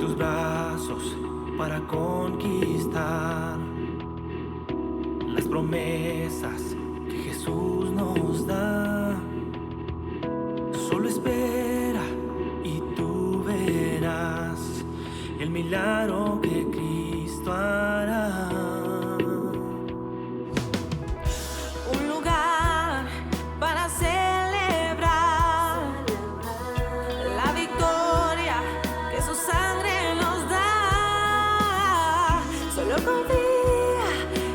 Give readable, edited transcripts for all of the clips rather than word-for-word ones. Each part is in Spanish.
tus brazos para conquistar las promesas que Jesús nos da. Solo espera y tú verás el milagro que Cristo hará. Un lugar para celebrar la victoria que su sangre nos da. Solo confía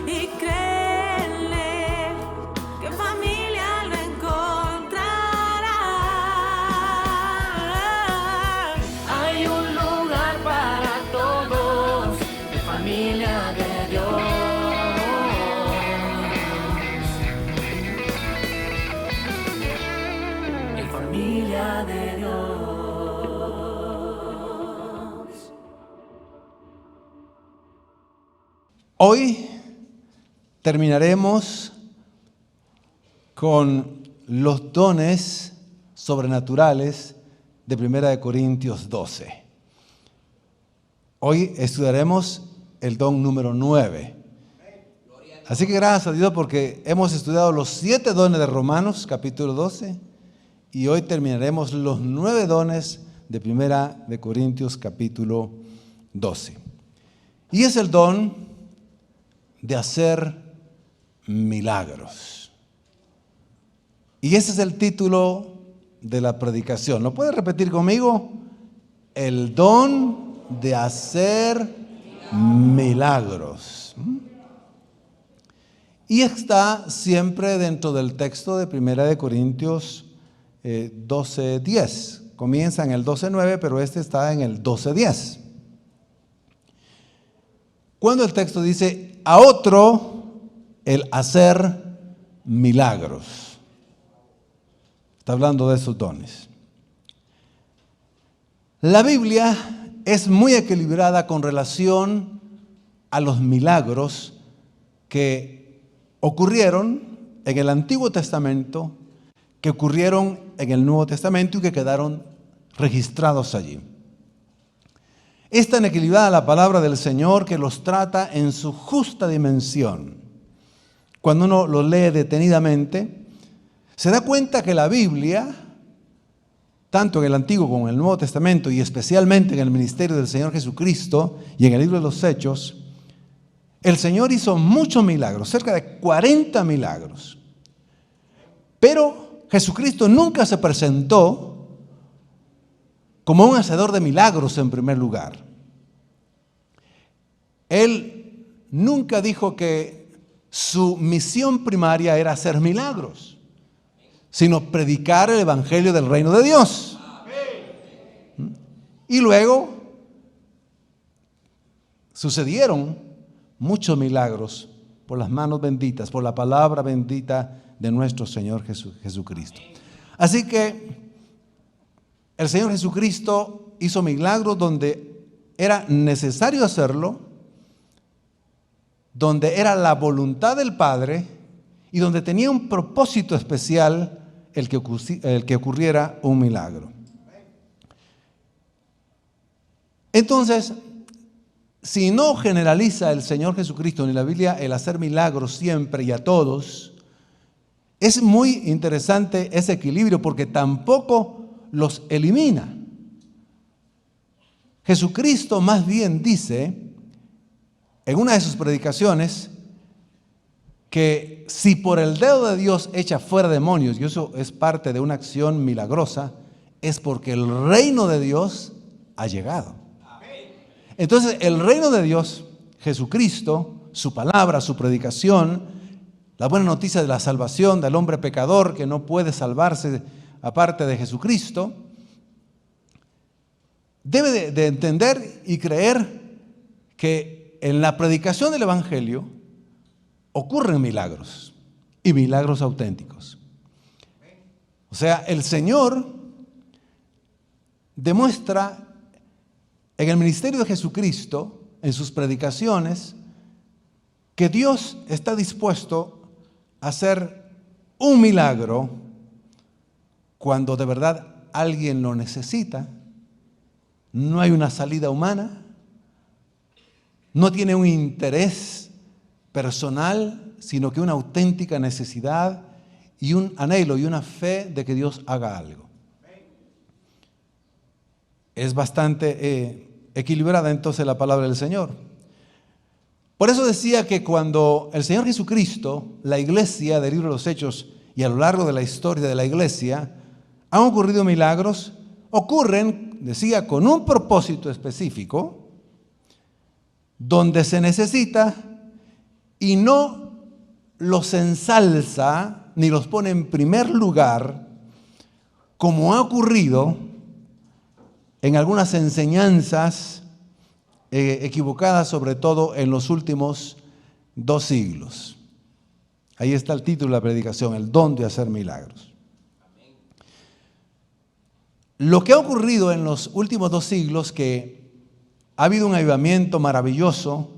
y cree en Él, que en familia lo encontrará. Hay un lugar para todos, de familia de Dios. En familia de Dios. Hoy terminaremos con los dones sobrenaturales de 1 Corintios 12. Hoy estudiaremos el don número 9. Así que gracias a Dios porque hemos estudiado los 7 dones de Romanos capítulo 12 y hoy terminaremos los 9 dones de 1 Corintios capítulo 12. Y es el don de hacer milagros. Y ese es el título de la predicación. ¿Lo puede repetir conmigo? El don de hacer milagros. Y está siempre dentro del texto de 1 Corintios 12:10. Comienza en el 12:9, pero este está en el 12:10. Cuando el texto dice, a otro el hacer milagros. Está hablando de esos dones. La Biblia es muy equilibrada con relación a los milagros que ocurrieron en el Antiguo Testamento, que ocurrieron en el Nuevo Testamento y que quedaron registrados allí. Es tan equilibrada la palabra del Señor que los trata en su justa dimensión. Cuando uno lo lee detenidamente, se da cuenta que la Biblia, tanto en el Antiguo como en el Nuevo Testamento y especialmente en el ministerio del Señor Jesucristo y en el libro de los Hechos, el Señor hizo muchos milagros, cerca de 40 milagros. Pero Jesucristo nunca se presentó como un hacedor de milagros en primer lugar. Él nunca dijo que su misión primaria era hacer milagros, sino predicar el evangelio del reino de Dios. Y luego sucedieron muchos milagros por las manos benditas, por la palabra bendita de nuestro Señor Jesucristo. Así que el Señor Jesucristo hizo milagros donde era necesario hacerlo, donde era la voluntad del Padre y donde tenía un propósito especial el que ocurriera un milagro. Entonces, si no generaliza el Señor Jesucristo ni la Biblia el hacer milagros siempre y a todos, es muy interesante ese equilibrio porque tampoco los elimina. Jesucristo más bien dice en una de sus predicaciones que si por el dedo de Dios echa fuera demonios, y eso es parte de una acción milagrosa, es porque el reino de Dios ha llegado. Entonces el reino de Dios, Jesucristo, su palabra, su predicación, la buena noticia de la salvación del hombre pecador que no puede salvarse aparte de Jesucristo, debe de entender y creer que en la predicación del evangelio ocurren milagros y milagros auténticos. O sea, el Señor demuestra en el ministerio de Jesucristo, en sus predicaciones, que Dios está dispuesto a hacer un milagro cuando de verdad alguien lo necesita, no hay una salida humana, no tiene un interés personal, sino que una auténtica necesidad y un anhelo y una fe de que Dios haga algo. Es bastante equilibrada entonces la palabra del Señor. Por eso decía que cuando el Señor Jesucristo, la iglesia del libro de los Hechos y a lo largo de la historia de la iglesia, han ocurrido milagros, ocurren, decía, con un propósito específico, donde se necesita y no los ensalza ni los pone en primer lugar, como ha ocurrido en algunas enseñanzas equivocadas, sobre todo en los últimos 2 siglos. Ahí está el título de la predicación, el don de hacer milagros. Lo que ha ocurrido en los últimos 2 siglos, que ha habido un avivamiento maravilloso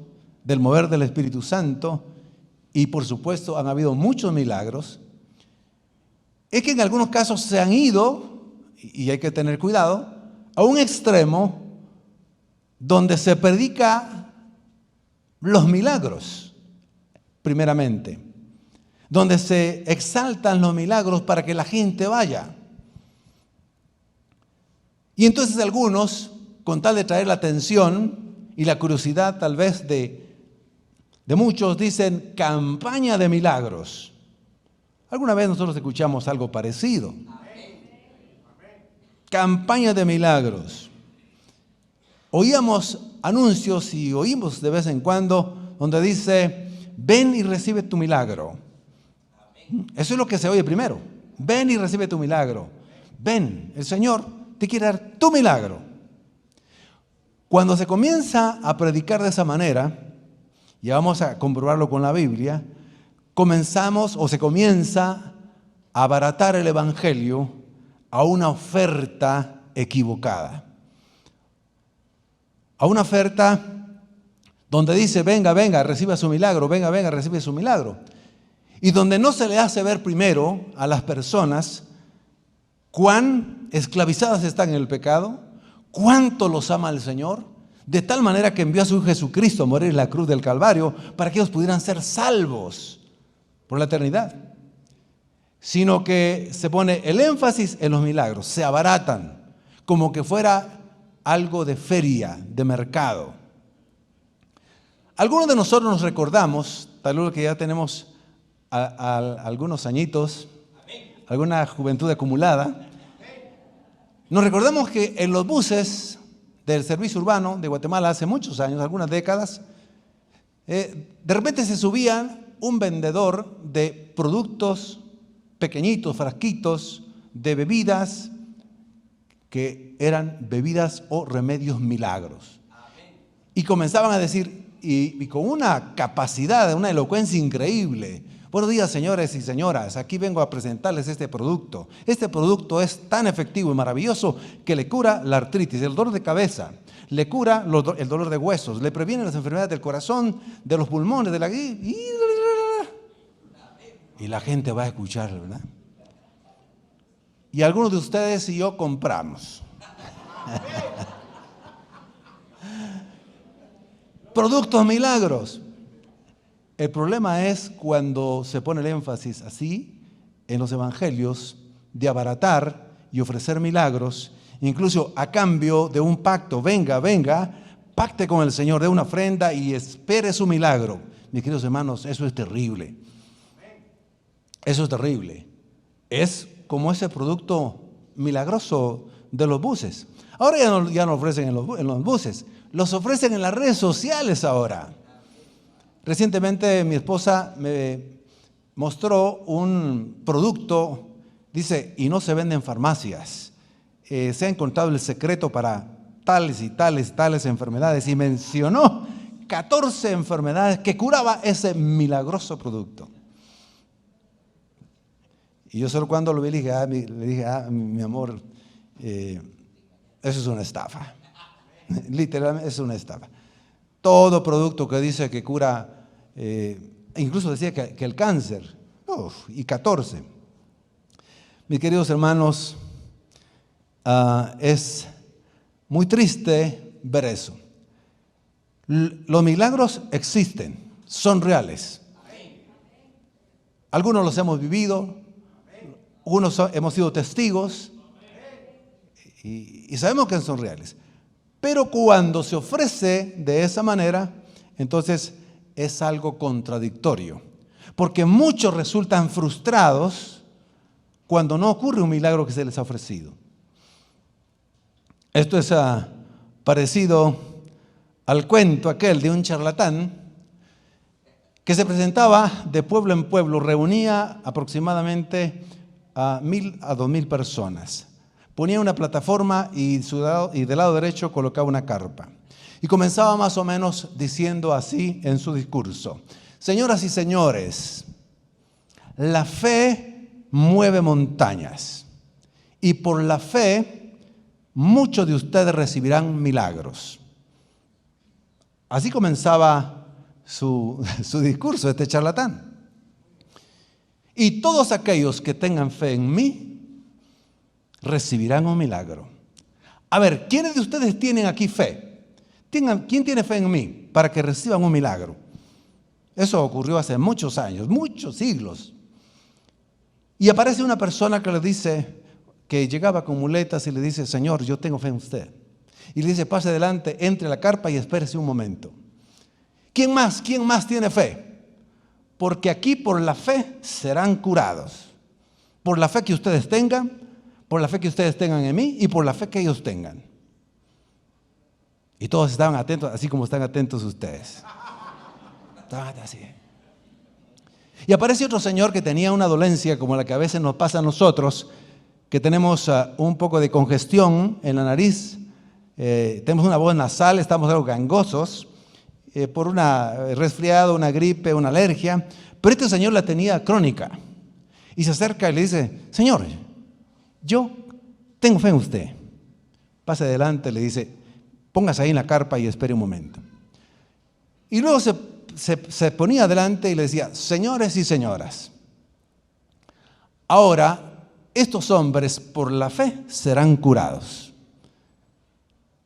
del mover del Espíritu Santo y por supuesto han habido muchos milagros, es que en algunos casos se han ido, y hay que tener cuidado, a un extremo donde se predica los milagros, primeramente, donde se exaltan los milagros para que la gente vaya. Y entonces algunos, con tal de traer la atención y la curiosidad tal vez de muchos, dicen campaña de milagros. Alguna vez nosotros escuchamos algo parecido. Campaña de milagros. Oíamos anuncios y oímos de vez en cuando donde dice, ven y recibe tu milagro. Eso es lo que se oye primero. Ven y recibe tu milagro. Ven, el Señor te quiere dar tu milagro. Cuando se comienza a predicar de esa manera, y vamos a comprobarlo con la Biblia, se comienza a abaratar el evangelio a una oferta equivocada. A una oferta donde dice, venga, venga, reciba su milagro, venga, venga, recibe su milagro. Y donde no se le hace ver primero a las personas cuán esclavizadas están en el pecado, cuánto los ama el Señor, de tal manera que envió a su Hijo Jesucristo a morir en la cruz del Calvario para que ellos pudieran ser salvos por la eternidad. Sino que se pone el énfasis en los milagros, se abaratan, como que fuera algo de feria, de mercado. Algunos de nosotros nos recordamos, tal vez que ya tenemos algunos añitos, alguna juventud acumulada, nos recordamos que en los buses del servicio urbano de Guatemala hace muchos años, algunas décadas, de repente se subía un vendedor de productos pequeñitos, frasquitos de bebidas que eran bebidas o remedios milagros. Y comenzaban a decir, y con una capacidad, una elocuencia increíble, buenos días señores y señoras, aquí vengo a presentarles este producto. Este producto es tan efectivo y maravilloso que le cura la artritis, el dolor de cabeza, le cura el dolor de huesos, le previene las enfermedades del corazón, de los pulmones, de la... Y la gente va a escuchar, ¿verdad? Y algunos de ustedes y yo compramos. Productos milagros. El problema es cuando se pone el énfasis así en los evangelios de abaratar y ofrecer milagros, incluso a cambio de un pacto. Venga, venga, pacte con el Señor, dé una ofrenda y espere su milagro. Mis queridos hermanos, eso es terrible. Eso es terrible. Es como ese producto milagroso de los buses. Ahora ya no ofrecen en los buses, los ofrecen en las redes sociales ahora. Recientemente mi esposa me mostró un producto, dice, y no se vende en farmacias. Se ha encontrado el secreto para tales y tales, tales enfermedades y mencionó 14 enfermedades que curaba ese milagroso producto. Y yo solo cuando lo vi le dije, mi amor, eso es una estafa. Literalmente es una estafa. Todo producto que dice que cura, incluso decía que el cáncer, y 14. Mis queridos hermanos, es Muy triste ver eso. Los milagros existen, son reales. Algunos los hemos vivido, algunos hemos sido testigos y sabemos que son reales. Pero cuando se ofrece de esa manera, entonces es algo contradictorio. Porque muchos resultan frustrados cuando no ocurre un milagro que se les ha ofrecido. Esto es parecido al cuento aquel de un charlatán que se presentaba de pueblo en pueblo, reunía aproximadamente a 1,000 a 2,000 personas. Ponía una plataforma y del lado derecho colocaba una carpa. Y comenzaba más o menos diciendo así en su discurso: señoras y señores, la fe mueve montañas y por la fe muchos de ustedes recibirán milagros. Así comenzaba su discurso, este charlatán. Y todos aquellos que tengan fe en mí recibirán un milagro. A ver, ¿quiénes de ustedes tienen aquí fe? ¿Quién tiene fe en mí para que reciban un milagro? Eso ocurrió hace muchos años, muchos siglos. Y aparece una persona que le dice, que llegaba con muletas y le dice: Señor, yo tengo fe en usted. Y le dice: pase adelante, entre a la carpa y espérese un momento. ¿Quién más tiene fe? Porque aquí por la fe serán curados. Por la fe que ustedes tengan, por la fe que ustedes tengan en mí y por la fe que ellos tengan. Y todos estaban atentos, así como están atentos ustedes. Estaban así. Y aparece otro señor que tenía una dolencia como la que a veces nos pasa a nosotros, que tenemos un poco de congestión en la nariz, tenemos una voz nasal, estamos algo gangosos, por una resfriado, una gripe, una alergia. Pero este señor la tenía crónica. Y se acerca y le dice: Señor, yo tengo fe en usted. Pase adelante, le dice: póngase ahí en la carpa y espere un momento. Y luego se ponía adelante y le decía: señores y señoras, ahora estos hombres por la fe serán curados.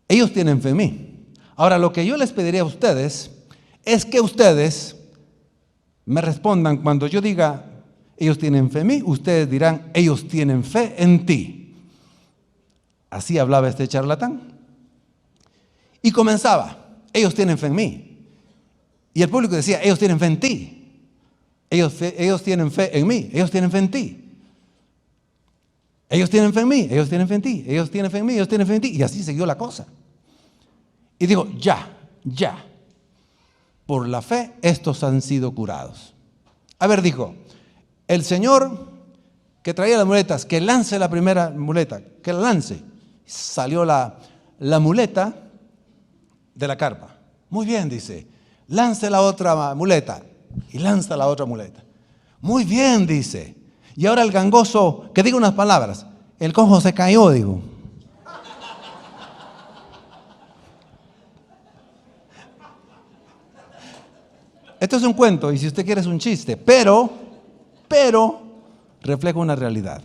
Ellos tienen fe en mí. Ahora lo que yo les pediría a ustedes es que ustedes me respondan cuando yo diga: ellos tienen fe en mí, ustedes dirán: ellos tienen fe en ti. Así hablaba este charlatán. Y comenzaba: ellos tienen fe en mí. Y el público decía: ellos tienen fe en ti. Ellos tienen fe en mí. Ellos tienen fe en ti. Ellos tienen fe en mí. Ellos tienen fe en ti. Ellos tienen fe en mí. Ellos tienen fe en ti. Y así siguió la cosa. Y dijo: ya. Por la fe estos han sido curados. A ver, dijo, el señor que traía las muletas, que lance la primera muleta, que la lance. Salió la muleta de la carpa. Muy bien, dice. Lance la otra muleta. Y lanza la otra muleta. Muy bien, dice. Y ahora el gangoso, que diga unas palabras. El cojo se cayó, dijo. Esto es un cuento y si usted quiere es un chiste, pero refleja una realidad.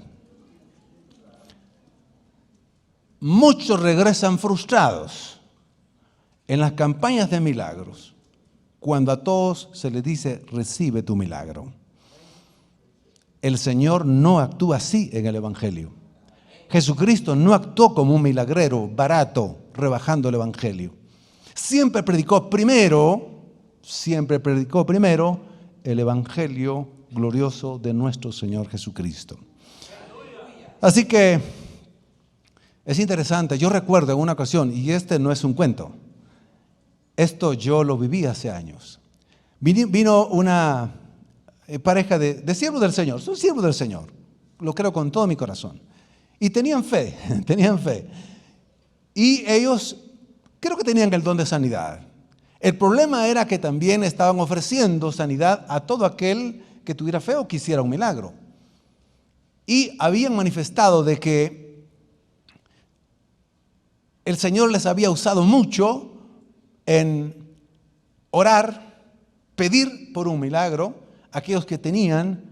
Muchos regresan frustrados en las campañas de milagros cuando a todos se les dice: recibe tu milagro. El Señor no actúa así en el Evangelio. Jesucristo no actuó como un milagrero barato, rebajando el Evangelio. Siempre predicó primero el Evangelio glorioso de nuestro Señor Jesucristo. Así que es interesante. Yo recuerdo en una ocasión, y este no es un cuento, esto yo lo viví hace años. Vino una pareja de siervos del Señor, son siervos del Señor, lo creo con todo mi corazón. Y tenían fe. Y ellos creo que tenían el don de sanidad. El problema era que también estaban ofreciendo sanidad a todo aquel que tuviera fe o quisiera un milagro. Y habían manifestado de que el Señor les había usado mucho en orar, pedir por un milagro a aquellos que tenían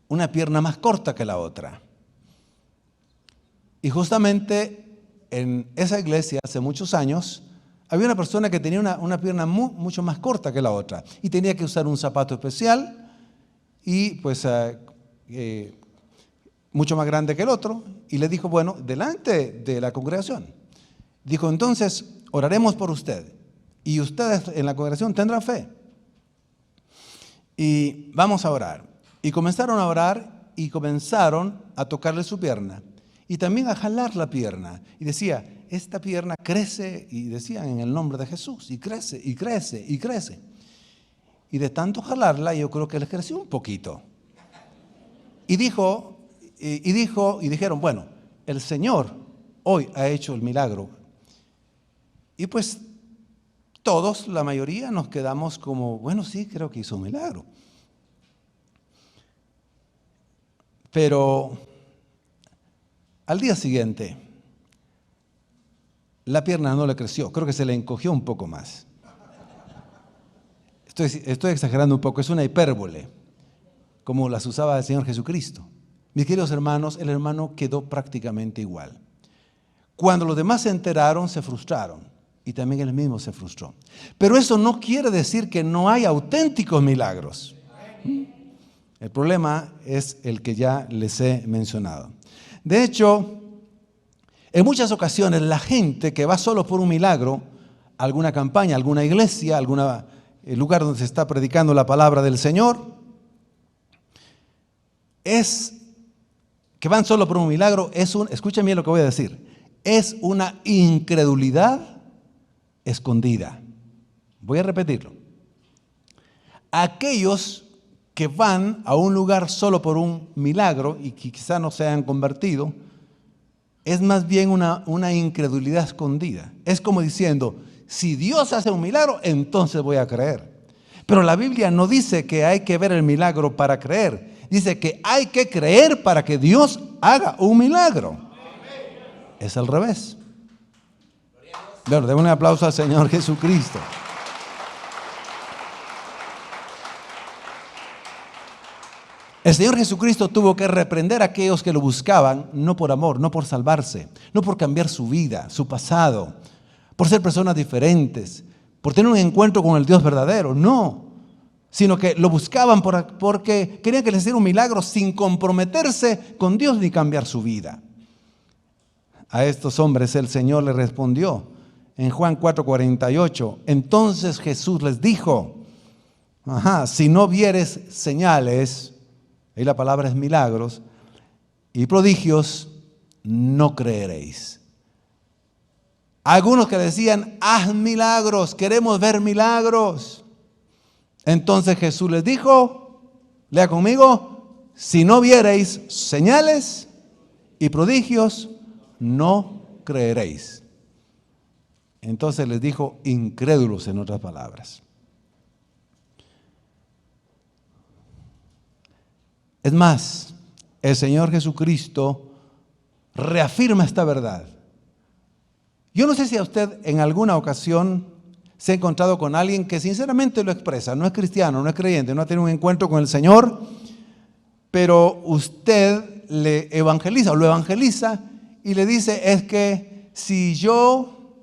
una pierna más corta que la otra. Y justamente en esa iglesia hace muchos años había una persona que tenía una pierna mucho más corta que la otra y tenía que usar un zapato especial y pues mucho más grande que el otro, y le dijo, bueno, delante de la congregación, dijo, entonces oraremos por usted y ustedes en la congregación tendrán fe y vamos a orar. Y comenzaron a orar y comenzaron a tocarle su pierna y también a jalar la pierna, y decía, esta pierna crece, y decían en el nombre de Jesús, y crece, y crece, y crece. Y de tanto jalarla, yo creo que les creció un poquito. Y dijeron, bueno, el Señor hoy ha hecho el milagro. Y pues todos, la mayoría, nos quedamos como, bueno, sí, creo que hizo un milagro. Pero al día siguiente, la pierna no le creció, creo que se le encogió un poco más. Estoy exagerando un poco, es una hipérbole, como las usaba el Señor Jesucristo. Mis queridos hermanos, el hermano quedó prácticamente igual. Cuando los demás se enteraron, se frustraron, y también él mismo se frustró. Pero eso no quiere decir que no hay auténticos milagros. El problema es el que ya les he mencionado. De hecho, en muchas ocasiones la gente que va solo por un milagro, a alguna campaña, a alguna iglesia, a algún lugar donde se está predicando la palabra del Señor, que van solo por un milagro, escuchen bien lo que voy a decir, es una incredulidad escondida. Voy a repetirlo. Aquellos que van a un lugar solo por un milagro y que quizá no se hayan convertido, es más bien una incredulidad escondida. Es como diciendo, si Dios hace un milagro, entonces voy a creer. Pero la Biblia no dice que hay que ver el milagro para creer. Dice que hay que creer para que Dios haga un milagro. Es al revés. Bueno, démosle un aplauso al Señor Jesucristo. El Señor Jesucristo tuvo que reprender a aquellos que lo buscaban, no por amor, no por salvarse, no por cambiar su vida, su pasado, por ser personas diferentes, por tener un encuentro con el Dios verdadero, no, sino que lo buscaban porque querían que les hiciera un milagro sin comprometerse con Dios ni cambiar su vida. A estos hombres el Señor les respondió en Juan 4:48, entonces Jesús les dijo, si no vieres señales, ahí la palabra es milagros, y prodigios, no creeréis. Algunos que decían, haz milagros, queremos ver milagros. Entonces Jesús les dijo, lea conmigo, si no viereis señales y prodigios, no creeréis. Entonces les dijo, incrédulos en otras palabras. Es más, el Señor Jesucristo reafirma esta verdad. Yo no sé si a usted en alguna ocasión se ha encontrado con alguien que sinceramente lo expresa, no es cristiano, no es creyente, no ha tenido un encuentro con el Señor, pero usted le evangeliza o lo evangeliza y le dice, es que si yo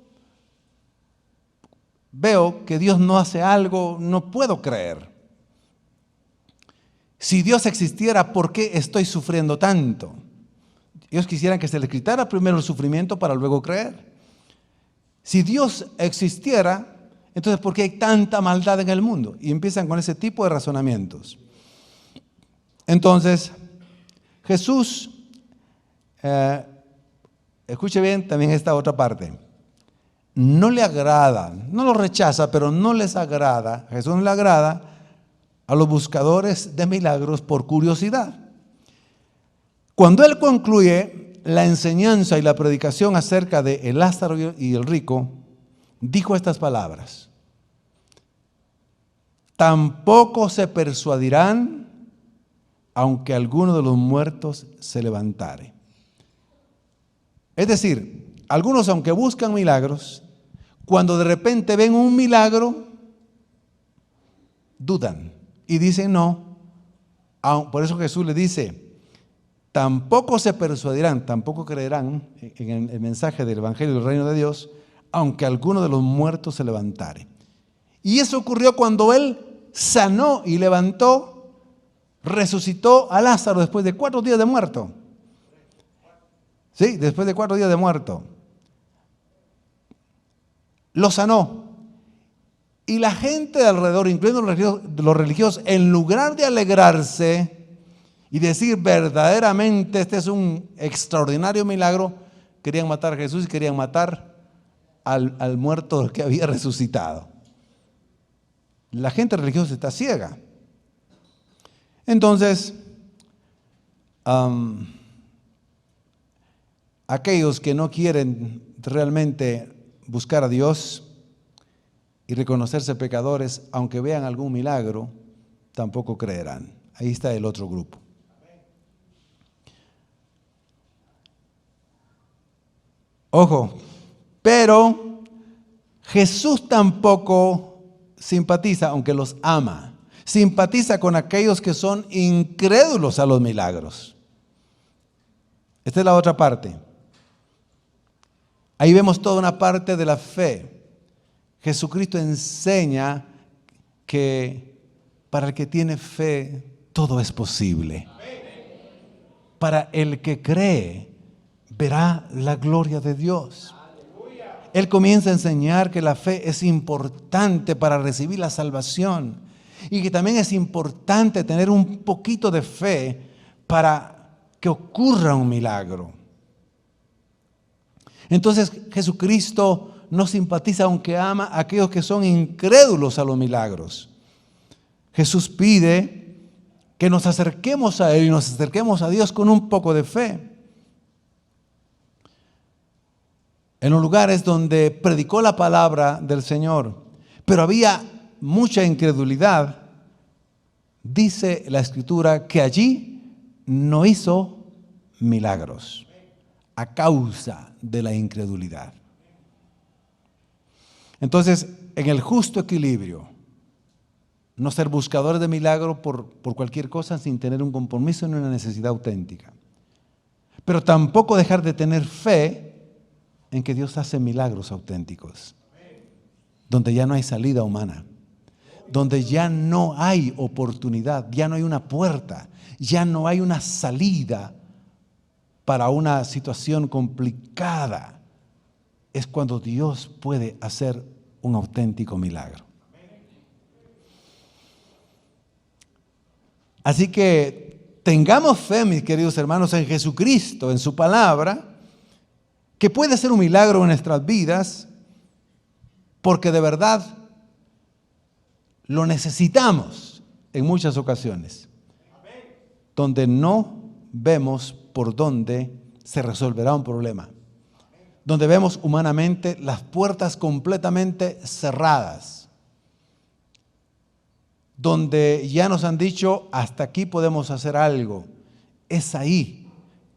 veo que Dios no hace algo, no puedo creer. Si Dios existiera, ¿por qué estoy sufriendo tanto? Ellos quisieran que se les quitara primero el sufrimiento para luego creer. Si Dios existiera, entonces ¿por qué hay tanta maldad en el mundo? Y empiezan con ese tipo de razonamientos. Entonces, Jesús, escuche bien también esta otra parte, no le agrada, no lo rechaza, pero no les agrada, a Jesús no le agrada a los buscadores de milagros por curiosidad. Cuando él concluye la enseñanza y la predicación acerca de el Lázaro y el rico, dijo estas palabras: tampoco se persuadirán aunque alguno de los muertos se levantare. Es decir, algunos aunque buscan milagros, cuando de repente ven un milagro, dudan y dicen no. Por eso Jesús le dice, tampoco se persuadirán, tampoco creerán en el mensaje del Evangelio del Reino de Dios, aunque alguno de los muertos se levantare. Y eso ocurrió cuando Él sanó y levantó, resucitó a Lázaro después de 4 días de muerto. Sí, después de 4 días de muerto. Lo sanó. Y la gente de alrededor, incluyendo los religiosos, en lugar de alegrarse y decir verdaderamente este es un extraordinario milagro, querían matar a Jesús y querían matar al muerto que había resucitado. La gente religiosa está ciega. Entonces, aquellos que no quieren realmente buscar a Dios y reconocerse pecadores, aunque vean algún milagro, tampoco creerán. Ahí está el otro grupo. Ojo, pero Jesús tampoco simpatiza, aunque los ama, simpatiza con aquellos que son incrédulos a los milagros. Esta es la otra parte. Ahí vemos toda una parte de la fe. Jesucristo enseña que para el que tiene fe todo es posible. Para el que cree verá la gloria de Dios. Él comienza a enseñar que la fe es importante para recibir la salvación y que también es importante tener un poquito de fe para que ocurra un milagro. Entonces Jesucristo no simpatiza, aunque ama a aquellos que son incrédulos a los milagros. Jesús pide que nos acerquemos a Él y nos acerquemos a Dios con un poco de fe. En los lugares donde predicó la palabra del Señor, pero había mucha incredulidad, dice la Escritura que allí no hizo milagros a causa de la incredulidad. Entonces, en el justo equilibrio, no ser buscadores de milagro por cualquier cosa sin tener un compromiso ni una necesidad auténtica. Pero tampoco dejar de tener fe en que Dios hace milagros auténticos, donde ya no hay salida humana, donde ya no hay oportunidad, ya no hay una puerta, ya no hay una salida para una situación complicada. Es cuando Dios puede hacer un auténtico milagro. Así que tengamos fe, mis queridos hermanos, en Jesucristo, en su palabra, que puede ser un milagro en nuestras vidas, porque de verdad lo necesitamos en muchas ocasiones, donde no vemos por dónde se resolverá un problema, donde vemos humanamente las puertas completamente cerradas, donde ya nos han dicho hasta aquí podemos hacer algo. Es ahí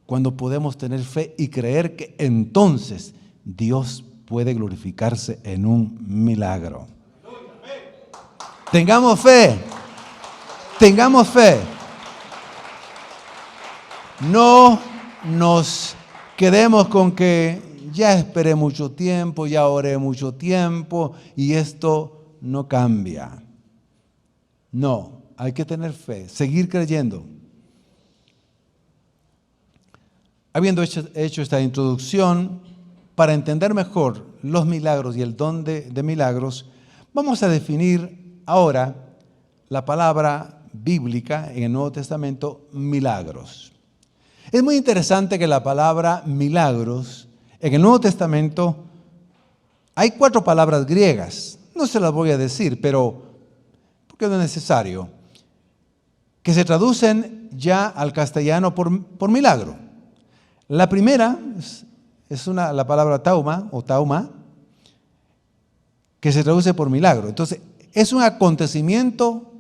cuando podemos tener fe y creer que entonces Dios puede glorificarse en un milagro. Tengamos fe, tengamos fe. No nos quedemos con que ya esperé mucho tiempo, ya oré mucho tiempo y esto no cambia. No, hay que tener fe, seguir creyendo. Habiendo hecho esta introducción, para entender mejor los milagros y el don de milagros, vamos a definir ahora la palabra bíblica en el Nuevo Testamento, milagros. Es muy interesante que la palabra milagros, en el Nuevo Testamento, hay 4 palabras griegas. No se las voy a decir, pero porque no es necesario, que se traducen ya al castellano por milagro. La primera es la palabra tauma o tauma, que se traduce por milagro. Entonces, es un acontecimiento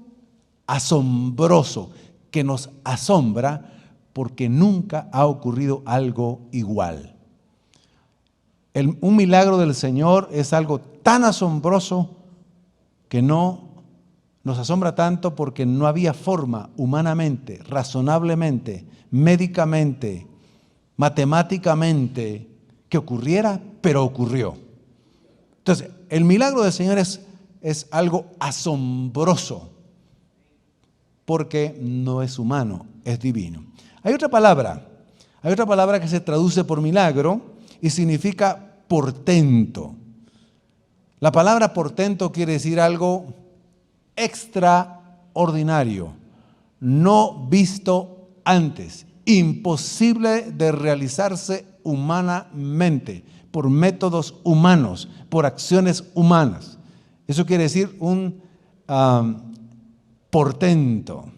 asombroso que nos asombra porque nunca ha ocurrido algo igual. Un milagro del Señor es algo tan asombroso que no nos asombra tanto porque no había forma humanamente, razonablemente, médicamente, matemáticamente que ocurriera, pero ocurrió. Entonces, el milagro del Señor es algo asombroso porque no es humano, es divino. Hay otra palabra que se traduce por milagro y significa portento. La palabra portento quiere decir algo extraordinario, no visto antes, imposible de realizarse humanamente, por métodos humanos, por acciones humanas. Eso quiere decir un portento.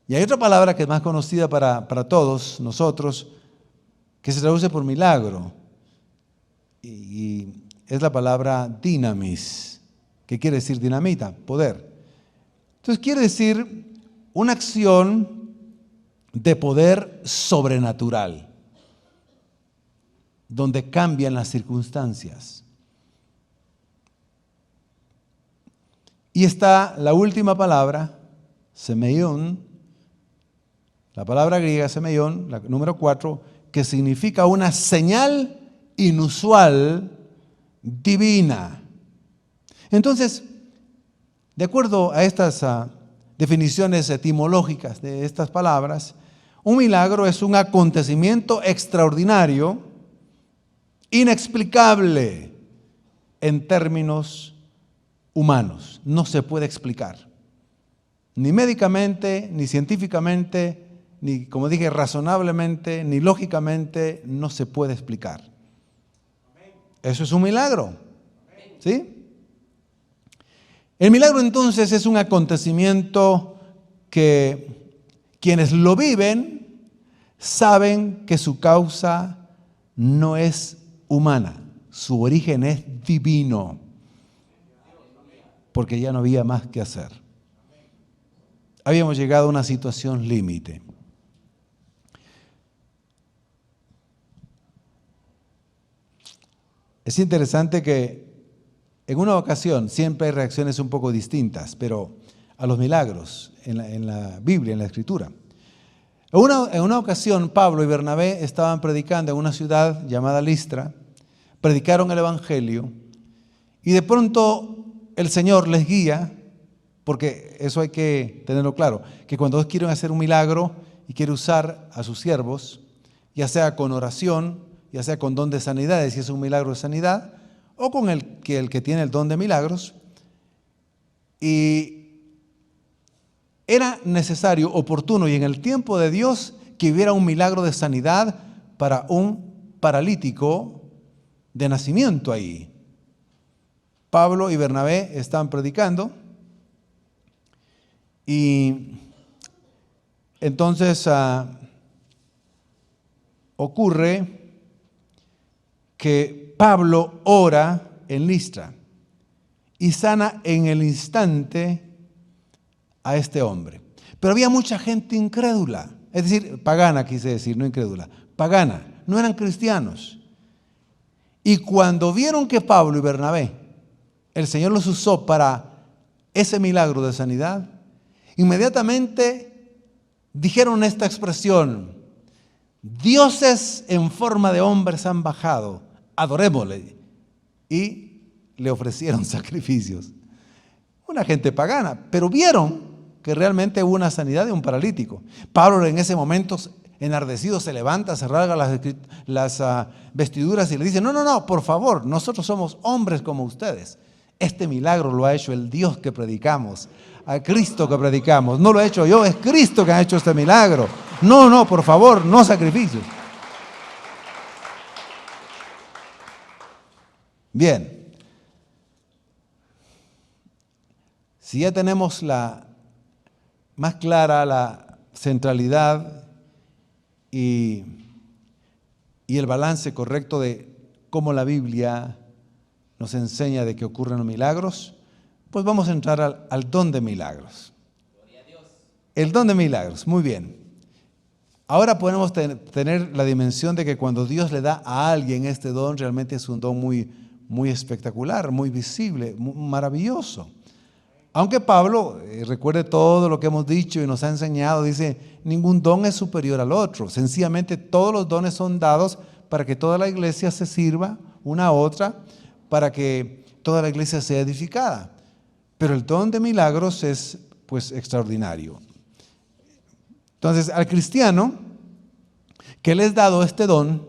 Y hay otra palabra que es más conocida para todos nosotros, que se traduce por milagro, y es la palabra dinamis, que quiere decir dinamita, poder. Entonces quiere decir una acción de poder sobrenatural, donde cambian las circunstancias. Y está la última palabra, semeion, la palabra griega semeion, la número 4, que significa una señal inusual, divina. Entonces, de acuerdo a estas definiciones etimológicas de estas palabras, un milagro es un acontecimiento extraordinario, inexplicable en términos humanos. No se puede explicar, ni médicamente, ni científicamente, ni, como dije, razonablemente, ni lógicamente, no se puede explicar. Eso es un milagro, ¿sí? El milagro entonces es un acontecimiento que quienes lo viven saben que su causa no es humana, su origen es divino, porque ya no había más que hacer. Habíamos llegado a una situación límite. Es interesante que en una ocasión, siempre hay reacciones un poco distintas, pero a los milagros en la Biblia, en la Escritura. En una ocasión, Pablo y Bernabé estaban predicando en una ciudad llamada Listra, predicaron el Evangelio y de pronto el Señor les guía, porque eso hay que tenerlo claro, que cuando Dios quiere hacer un milagro y quiere usar a sus siervos, ya sea con oración, ya sea con don de sanidades, si es un milagro de sanidad, o con el que tiene el don de milagros, y era necesario, oportuno y en el tiempo de Dios que hubiera un milagro de sanidad para un paralítico de nacimiento ahí. Pablo y Bernabé estaban predicando y entonces ocurre que Pablo ora en Listra y sana en el instante a este hombre. Pero había mucha gente incrédula, es decir, pagana quise decir, no incrédula, pagana, no eran cristianos. Y cuando vieron que Pablo y Bernabé, el Señor los usó para ese milagro de sanidad, inmediatamente dijeron esta expresión: dioses en forma de hombres han bajado, adorémosle. Y le ofrecieron sacrificios. Una gente pagana, pero vieron que realmente hubo una sanidad de un paralítico. Pablo en ese momento, enardecido, se levanta, se rasga las vestiduras y le dice: no, por favor, nosotros somos hombres como ustedes. Este milagro lo ha hecho el Dios que predicamos, a Cristo que predicamos. No lo he hecho yo, es Cristo que ha hecho este milagro. No, por favor, no sacrificios. Bien, si ya tenemos más clara la centralidad y el balance correcto de cómo la Biblia nos enseña de que ocurren los milagros, pues vamos a entrar al don de milagros. El don de milagros, muy bien. Ahora podemos tener la dimensión de que cuando Dios le da a alguien este don, realmente es un don muy espectacular, muy visible, muy maravilloso. Aunque Pablo, recuerde todo lo que hemos dicho y nos ha enseñado, dice, ningún don es superior al otro. Sencillamente todos los dones son dados para que toda la iglesia se sirva una a otra, para que toda la iglesia sea edificada. Pero el don de milagros es pues extraordinario. Entonces, al cristiano que le es dado este don,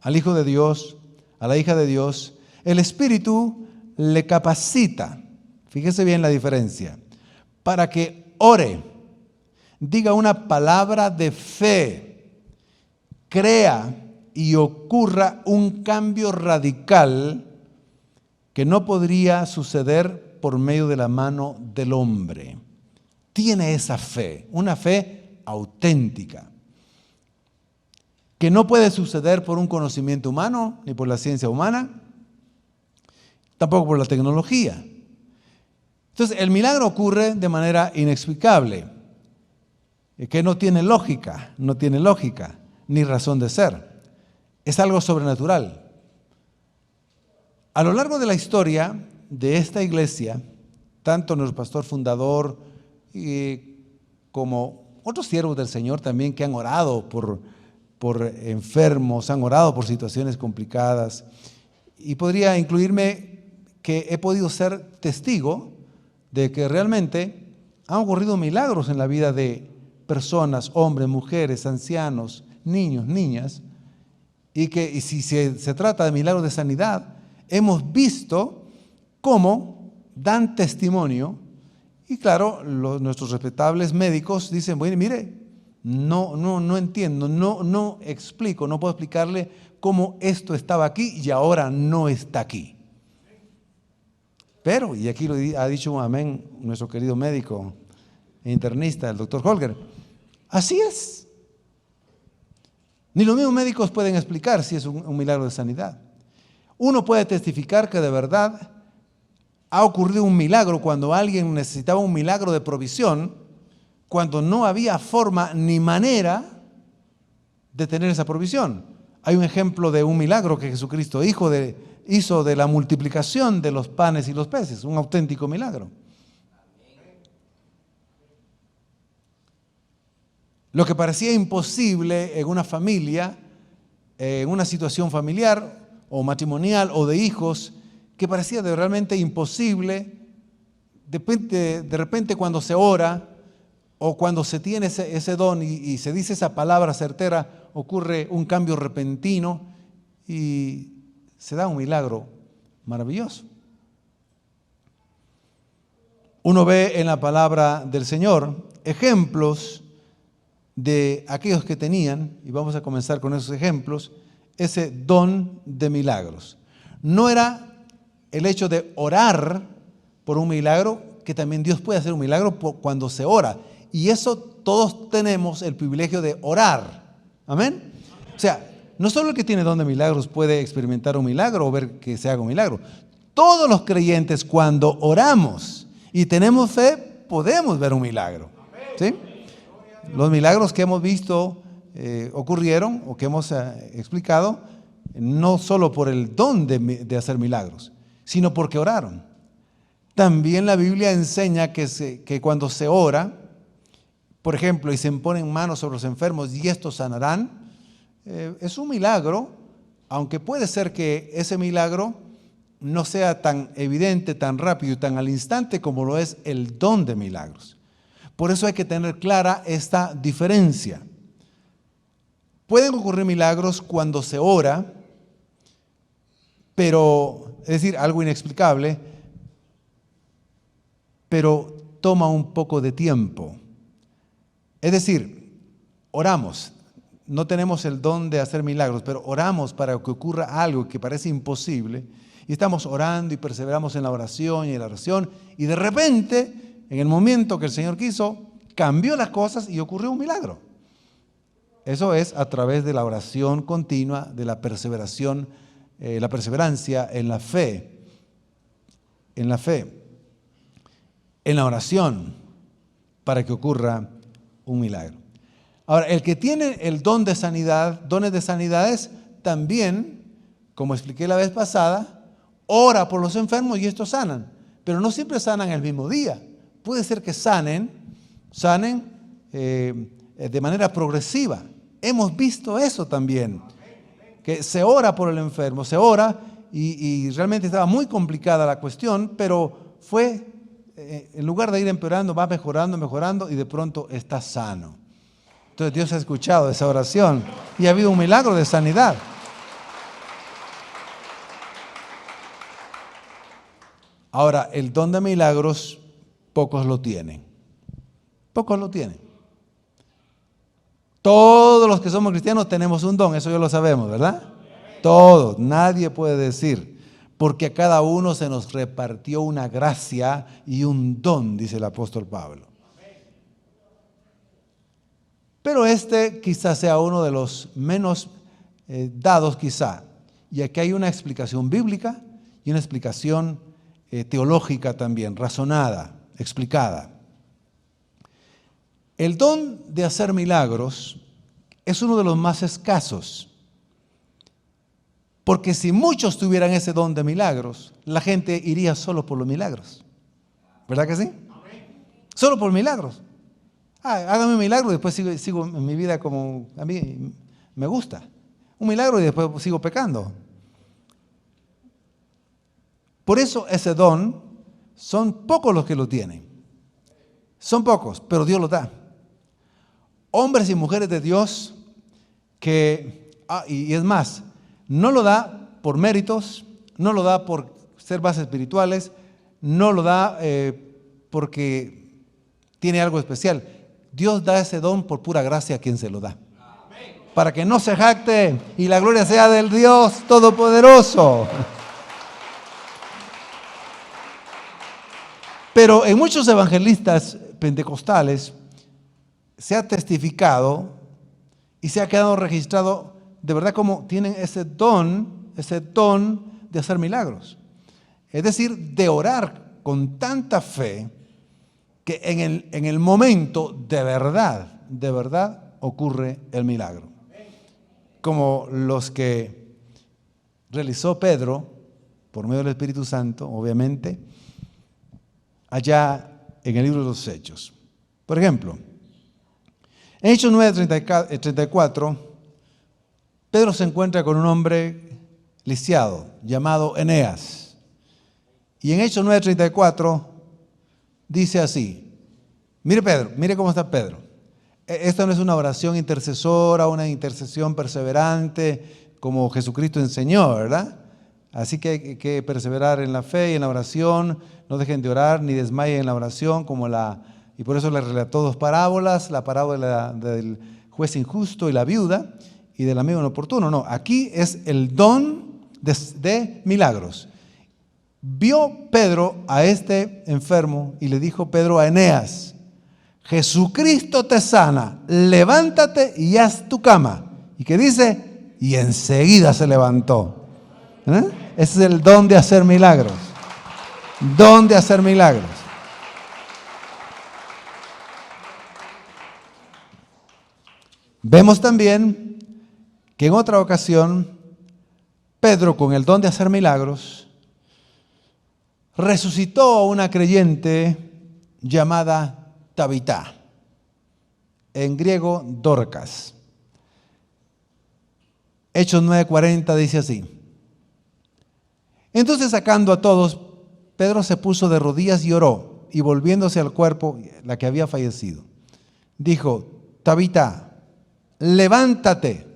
al Hijo de Dios, a la hija de Dios, el Espíritu le capacita, fíjese bien la diferencia, para que ore, diga una palabra de fe, crea y ocurra un cambio radical que no podría suceder por medio de la mano del hombre. Tiene esa fe, una fe auténtica, que no puede suceder por un conocimiento humano, ni por la ciencia humana, tampoco por la tecnología. Entonces, el milagro ocurre de manera inexplicable, que no tiene lógica, ni razón de ser. Es algo sobrenatural. A lo largo de la historia de esta iglesia, tanto nuestro pastor fundador como otros siervos del Señor también que han orado por enfermos, han orado por situaciones complicadas, y podría incluirme que he podido ser testigo de que realmente han ocurrido milagros en la vida de personas, hombres, mujeres, ancianos, niños, niñas, y si se trata de milagros de sanidad, hemos visto cómo dan testimonio, y claro, nuestros respetables médicos dicen, bueno, mire, no entiendo, no explico, no puedo explicarle cómo esto estaba aquí y ahora no está aquí. Pero, y aquí lo ha dicho un amén nuestro querido médico e internista, el doctor Holger, así es. Ni los mismos médicos pueden explicar si es un milagro de sanidad. Uno puede testificar que de verdad ha ocurrido un milagro cuando alguien necesitaba un milagro de provisión, cuando no había forma ni manera de tener esa provisión. Hay un ejemplo de un milagro que Jesucristo hizo de la multiplicación de los panes y los peces, un auténtico milagro. Lo que parecía imposible en una familia, en una situación familiar o matrimonial o de hijos, que parecía realmente imposible, de repente cuando se ora o cuando se tiene ese don y se dice esa palabra certera, ocurre un cambio repentino y se da un milagro maravilloso. Uno ve en la palabra del Señor ejemplos de aquellos que tenían, y vamos a comenzar con esos ejemplos, ese don de milagros. No era el hecho de orar por un milagro, que también Dios puede hacer un milagro cuando se ora. Y eso todos tenemos el privilegio de orar. Amén. O sea, no solo el que tiene don de milagros puede experimentar un milagro o ver que se haga un milagro. Todos los creyentes, cuando oramos y tenemos fe, podemos ver un milagro. ¿Sí? Los milagros que hemos visto ocurrieron o que hemos explicado, no solo por el don de hacer milagros, sino porque oraron. También la Biblia enseña que cuando se ora, por ejemplo, y se ponen manos sobre los enfermos y estos sanarán, es un milagro, aunque puede ser que ese milagro no sea tan evidente, tan rápido y tan al instante como lo es el don de milagros. Por eso hay que tener clara esta diferencia. Pueden ocurrir milagros cuando se ora, pero, es decir, algo inexplicable, pero toma un poco de tiempo. Es decir, oramos, no tenemos el don de hacer milagros, pero oramos para que ocurra algo que parece imposible, y estamos orando y perseveramos en la oración y en la oración, y de repente, en el momento que el Señor quiso, cambió las cosas y ocurrió un milagro. Eso es a través de la oración continua, de la perseveración, la perseverancia en la fe, en la oración, para que ocurra un milagro. Ahora, el que tiene el don de sanidad, dones de sanidades, también, como expliqué la vez pasada, ora por los enfermos y estos sanan. pero no siempre sanan el mismo día. Puede ser que sanen de manera progresiva. Hemos visto eso también, que se ora por el enfermo, se ora y realmente estaba muy complicada la cuestión, pero fue, en lugar de ir empeorando, va mejorando y de pronto está sano. Entonces Dios ha escuchado esa oración y ha habido un milagro de sanidad. Ahora, el don de milagros, pocos lo tienen. Pocos lo tienen. Todos los que somos cristianos tenemos un don, eso ya lo sabemos, ¿verdad? Todos, nadie puede decir, porque a cada uno se nos repartió una gracia y un don, dice el apóstol Pablo. Pero este quizás sea uno de los menos dados quizá. Y aquí hay una explicación bíblica y una explicación teológica también, razonada, explicada. El don de hacer milagros es uno de los más escasos, porque si muchos tuvieran ese don de milagros, la gente iría solo por los milagros. ¿Verdad que sí? Solo por milagros. Hágame un milagro y después sigo en mi vida como a mí me gusta. Un milagro y después sigo pecando. Por eso ese don, son pocos los que lo tienen. Son pocos, pero Dios lo da. Hombres y mujeres de Dios que, y es más, no lo da por méritos, no lo da por ser más espirituales, no lo da porque tiene algo especial. Dios da ese don por pura gracia a quien se lo da. Para que no se jacte y la gloria sea del Dios Todopoderoso. Pero en muchos evangelistas pentecostales se ha testificado y se ha quedado registrado de verdad como tienen ese don de hacer milagros. Es decir, de orar con tanta fe que en el momento de verdad ocurre el milagro. Como los que realizó Pedro por medio del Espíritu Santo, obviamente, allá en el libro de los Hechos. Por ejemplo, en Hechos 9:34, Pedro se encuentra con un hombre lisiado llamado Eneas. Y en Hechos 9:34 dice así, mire cómo está Pedro. Esta no es una oración intercesora, una intercesión perseverante como Jesucristo enseñó, ¿verdad? Así que hay que perseverar en la fe y en la oración, no dejen de orar ni desmayen en la oración, y por eso le relató dos parábolas, la parábola del juez injusto y la viuda, y del amigo inoportuno. No, aquí es el don de milagros. Vio Pedro a este enfermo y le dijo Pedro a Eneas, Jesucristo te sana, levántate y haz tu cama. ¿Y qué dice? Y enseguida se levantó. Ese es el don de hacer milagros. Don de hacer milagros. Vemos también que en otra ocasión, Pedro, con el don de hacer milagros, resucitó a una creyente llamada Tabitá, en griego Dorcas. Hechos 9:40 dice así. Entonces, sacando a todos, Pedro se puso de rodillas y oró, y volviéndose al cuerpo, la que había fallecido, dijo, Tabitá, levántate.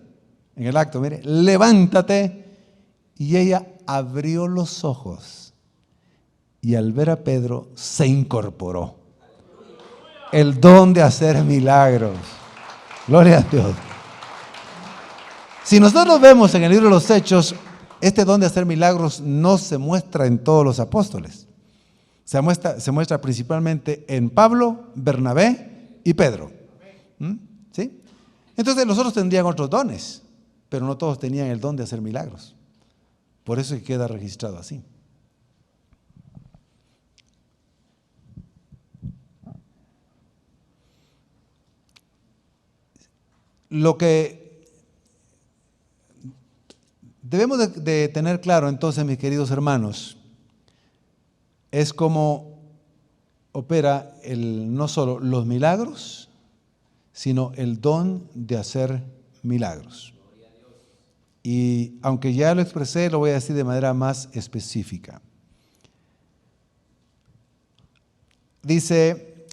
En el acto, mire, levántate. Y ella abrió los ojos y al ver a Pedro se incorporó. El don de hacer milagros. Gloria a Dios. Si nosotros vemos en el libro de los Hechos, este don de hacer milagros no se muestra en todos los apóstoles. Se muestra principalmente en Pablo, Bernabé y Pedro. ¿Sí? Entonces los otros tendrían otros dones, pero no todos tenían el don de hacer milagros. Por eso queda registrado así. Lo que debemos de tener claro entonces, mis queridos hermanos, es como opera no solo los milagros, sino el don de hacer milagros. Y aunque ya lo expresé, lo voy a decir de manera más específica. Dice,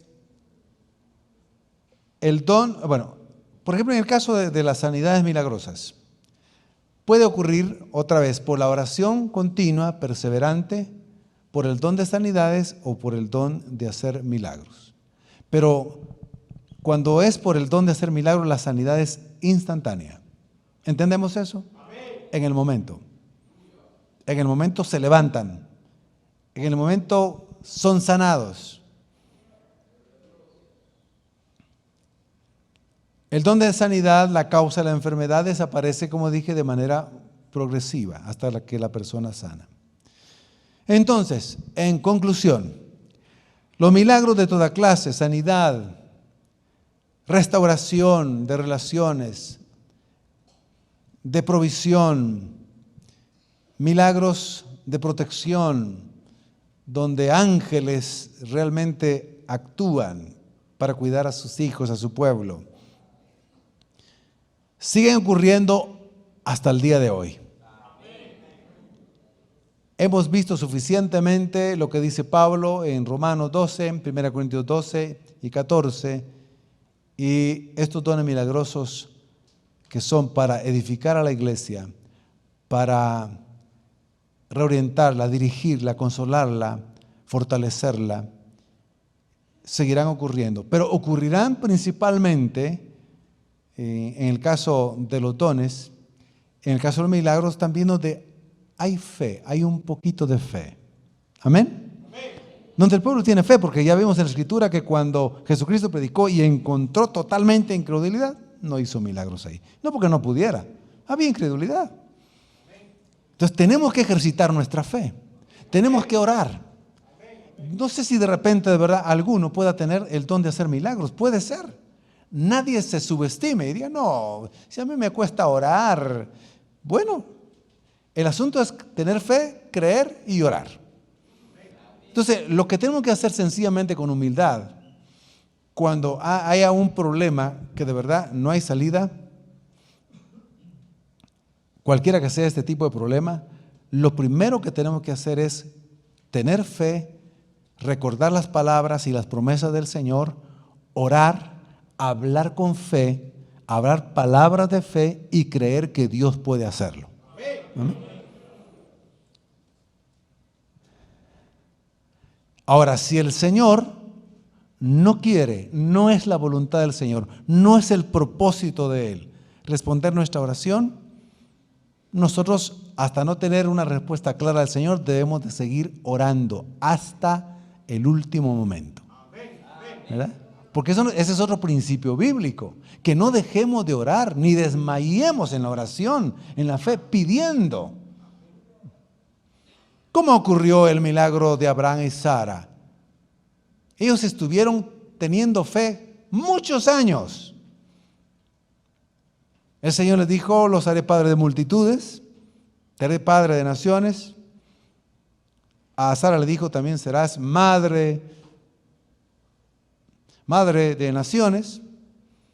el don, bueno, por ejemplo, en el caso de las sanidades milagrosas, puede ocurrir otra vez por la oración continua, perseverante, por el don de sanidades o por el don de hacer milagros. Pero cuando es por el don de hacer milagros, la sanidad es instantánea. ¿Entendemos eso? Amén. En el momento. En el momento se levantan. En el momento son sanados. El don de sanidad, la causa de la enfermedad, desaparece, como dije, de manera progresiva hasta que la persona sana. Entonces, en conclusión, los milagros de toda clase, sanidad, restauración de relaciones, de provisión, milagros de protección, donde ángeles realmente actúan para cuidar a sus hijos, a su pueblo, siguen ocurriendo hasta el día de hoy. Hemos visto suficientemente lo que dice Pablo en Romanos 12, en 1 Corintios 12 y 14, y estos dones milagrosos que son para edificar a la iglesia, para reorientarla, dirigirla, consolarla, fortalecerla, seguirán ocurriendo. Pero ocurrirán principalmente, en el caso de los dones, en el caso de los milagros, también donde hay fe, hay un poquito de fe. ¿Amén? Amén. Donde el pueblo tiene fe, porque ya vimos en la Escritura que cuando Jesucristo predicó y encontró totalmente incredulidad, no hizo milagros ahí. No porque no pudiera, había incredulidad. Entonces tenemos que ejercitar nuestra fe, tenemos que orar. No sé si de repente de verdad alguno pueda tener el don de hacer milagros, puede ser. Nadie se subestime y diga, no, si a mí me cuesta orar. Bueno, el asunto es tener fe, creer y orar. Entonces, lo que tenemos que hacer sencillamente con humildad, cuando haya un problema que de verdad no hay salida, cualquiera que sea este tipo de problema, lo primero que tenemos que hacer es tener fe, recordar las palabras y las promesas del Señor, orar, hablar con fe, hablar palabras de fe y creer que Dios puede hacerlo. ¿Amén? Ahora, si el Señor no quiere, no es la voluntad del Señor, no es el propósito de Él responder nuestra oración, nosotros hasta no tener una respuesta clara del Señor debemos de seguir orando hasta el último momento. ¿Verdad? Porque ese es otro principio bíblico, que no dejemos de orar, ni desmayemos en la oración, en la fe, pidiendo. ¿Cómo ocurrió el milagro de Abraham y Sara? Ellos estuvieron teniendo fe muchos años. El Señor les dijo, los haré padre de multitudes, te haré padre de naciones. A Sara le dijo, también serás madre de naciones,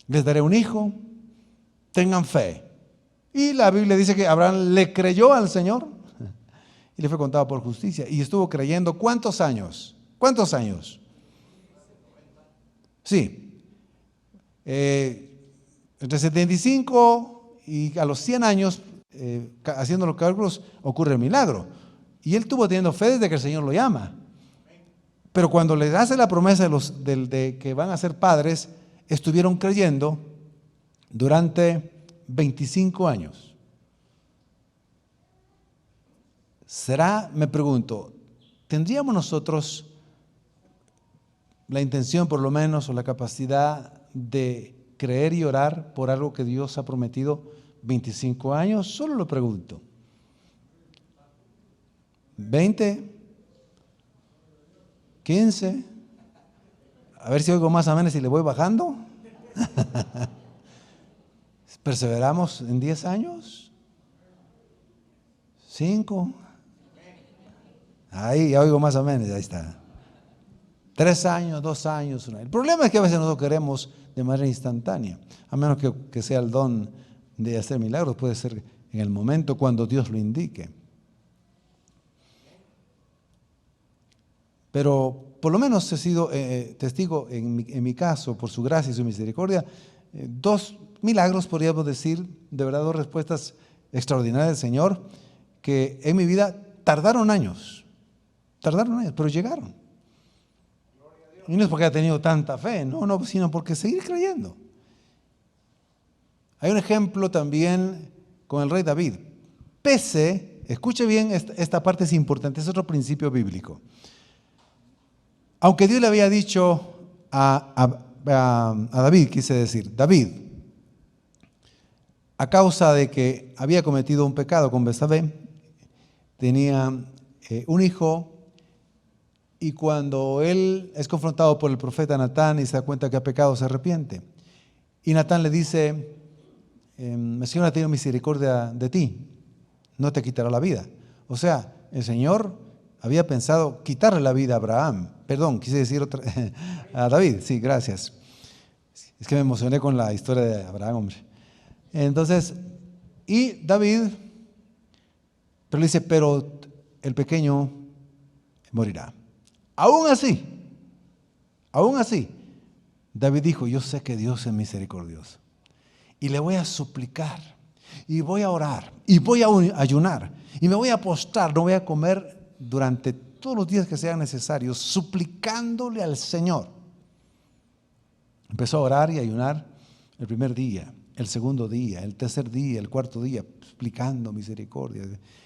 les daré un hijo, tengan fe. Y la Biblia dice que Abraham le creyó al Señor y le fue contado por justicia. Y estuvo creyendo, ¿cuántos años? ¿Cuántos años? Sí. Entre 75 y a los 100 años, haciendo los cálculos, ocurre el milagro. Y él estuvo teniendo fe desde que el Señor lo llama. Pero cuando les hace la promesa de que van a ser padres, estuvieron creyendo durante 25 años. ¿Será, me pregunto, tendríamos nosotros la intención por lo menos o la capacidad de creer y orar por algo que Dios ha prometido 25 años? Solo lo pregunto. ¿20? 15, a ver si oigo más o menos y le voy bajando. ¿Perseveramos en 10 años? 5. Ahí ya oigo más o menos, ahí está. 3 años, 2 años, 1 año. El problema es que a veces nosotros queremos de manera instantánea, a menos que sea el don de hacer milagros, puede ser en el momento cuando Dios lo indique. Pero por lo menos he sido testigo en mi caso, por su gracia y su misericordia, 2 milagros, podríamos decir, de verdad 2 respuestas extraordinarias del Señor, que en mi vida tardaron años, pero llegaron. Y no es porque haya tenido tanta fe, no, sino porque seguir creyendo. Hay un ejemplo también con el rey David. Escuche bien, esta parte es importante, es otro principio bíblico. Aunque Dios le había dicho a David, quise decir, David, a causa de que había cometido un pecado con Betsabé, tenía un hijo, y cuando él es confrontado por el profeta Natán y se da cuenta que ha pecado, se arrepiente. Y Natán le dice, el Señor ha tenido misericordia de ti, no te quitará la vida. O sea, el Señor había pensado quitarle la vida a Abraham. Perdón, quise decir a David. Sí, gracias. Es que me emocioné con la historia de Abraham, hombre. Entonces, y David, pero le dice, pero el pequeño morirá. Aún así, David dijo, yo sé que Dios es misericordioso. Y le voy a suplicar, y voy a orar, y voy a ayunar, y me voy a postar, no voy a comer durante todos los días que sean necesarios, suplicándole al Señor. Empezó a orar y a ayunar el primer día, el segundo día, el tercer día, el cuarto día, suplicando misericordia,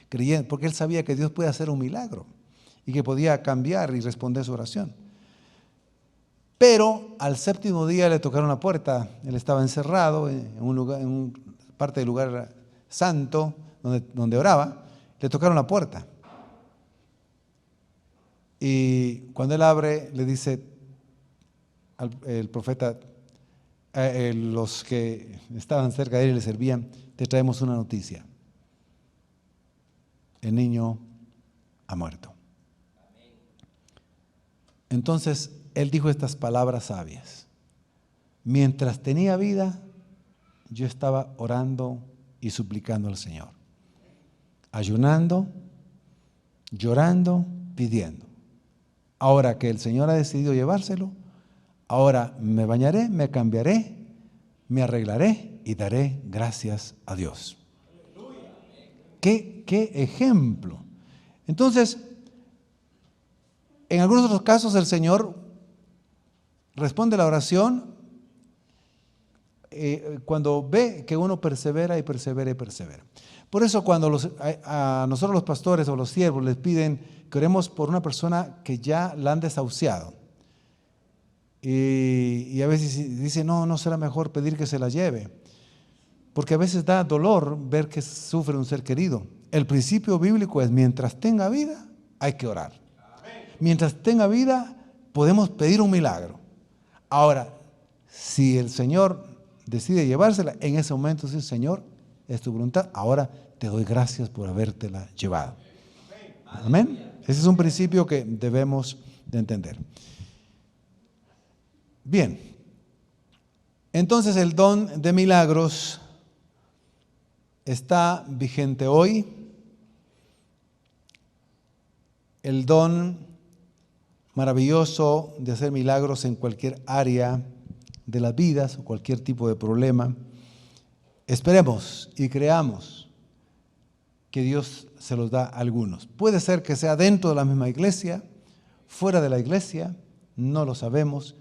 creyendo, porque él sabía que Dios puede hacer un milagro y que podía cambiar y responder su oración. Pero al 7º día le tocaron la puerta. Él estaba encerrado en un lugar, en una parte del lugar santo donde oraba. Le tocaron la puerta. Y cuando él abre, le dice el profeta, los que estaban cerca de él y le servían, te traemos una noticia. El niño ha muerto. Entonces él dijo estas palabras sabias. Mientras tenía vida, yo estaba orando y suplicando al Señor, ayunando, llorando, pidiendo. Ahora que el Señor ha decidido llevárselo, ahora me bañaré, me cambiaré, me arreglaré y daré gracias a Dios. ¿Qué ejemplo? Entonces, en algunos otros casos el Señor responde la oración cuando ve que uno persevera y persevera y persevera. Por eso cuando a nosotros los pastores o los siervos les piden que oremos por una persona que ya la han desahuciado, y a veces dice, no será mejor pedir que se la lleve, porque a veces da dolor ver que sufre un ser querido. El principio bíblico es, mientras tenga vida, hay que orar. Mientras tenga vida, podemos pedir un milagro. Ahora, si el Señor decide llevársela, en ese momento dice, Señor, es tu voluntad, ahora te doy gracias por habértela llevado. Amén. Ese es un principio que debemos de entender. Bien, entonces el don de milagros está vigente hoy. El don maravilloso de hacer milagros en cualquier área de las vidas o cualquier tipo de problema. Esperemos y creamos que Dios se los da a algunos. Puede ser que sea dentro de la misma iglesia, fuera de la iglesia, no lo sabemos,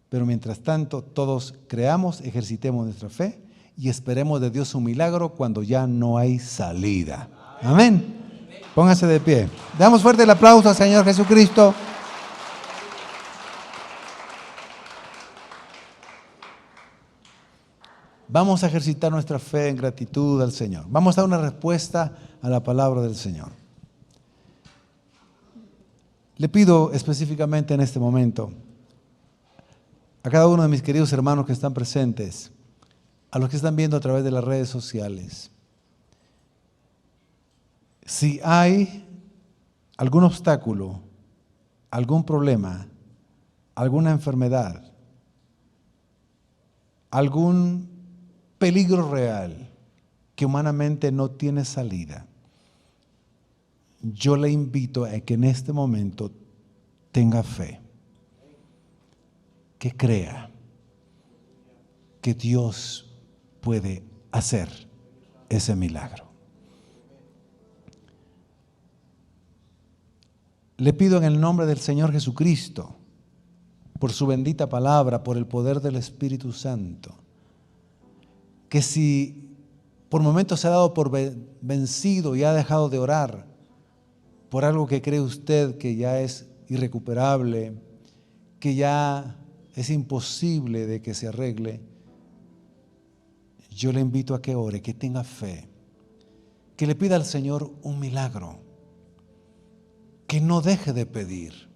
pero mientras tanto todos creamos, ejercitemos nuestra fe y esperemos de Dios un milagro cuando ya no hay salida. Amén. Póngase de pie. Damos fuerte el aplauso al Señor Jesucristo. Vamos a ejercitar nuestra fe en gratitud al Señor. Vamos a dar una respuesta a la palabra del Señor. Le pido específicamente en este momento a cada uno de mis queridos hermanos que están presentes, a los que están viendo a través de las redes sociales, si hay algún obstáculo, algún problema, alguna enfermedad, algún peligro real que humanamente no tiene salida, yo le invito a que en este momento tenga fe, que crea que Dios puede hacer ese milagro. Le pido en el nombre del Señor Jesucristo, por su bendita palabra, por el poder del Espíritu Santo, que si por momentos se ha dado por vencido y ha dejado de orar por algo que cree usted que ya es irrecuperable, que ya es imposible de que se arregle, yo le invito a que ore, que tenga fe, que le pida al Señor un milagro, que no deje de pedir,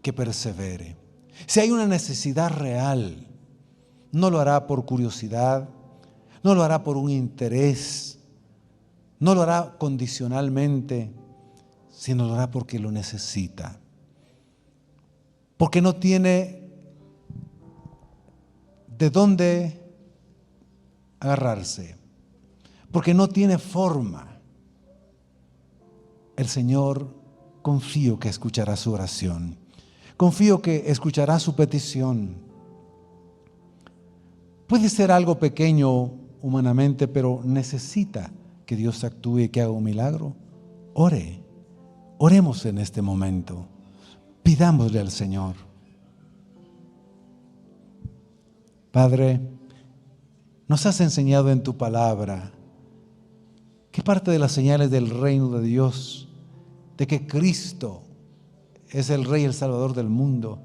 que persevere. Si hay una necesidad real, no lo hará por curiosidad, no lo hará por un interés, no lo hará condicionalmente, sino lo hará porque lo necesita, porque no tiene de dónde agarrarse, porque no tiene forma. El Señor, confío que escuchará su oración, confío que escuchará su petición. Puede ser algo pequeño humanamente, pero necesita que Dios actúe y que haga un milagro. Ore, oremos en este momento, pidámosle al Señor. Padre, nos has enseñado en tu palabra que parte de las señales del reino de Dios, de que Cristo es el Rey y el Salvador del mundo,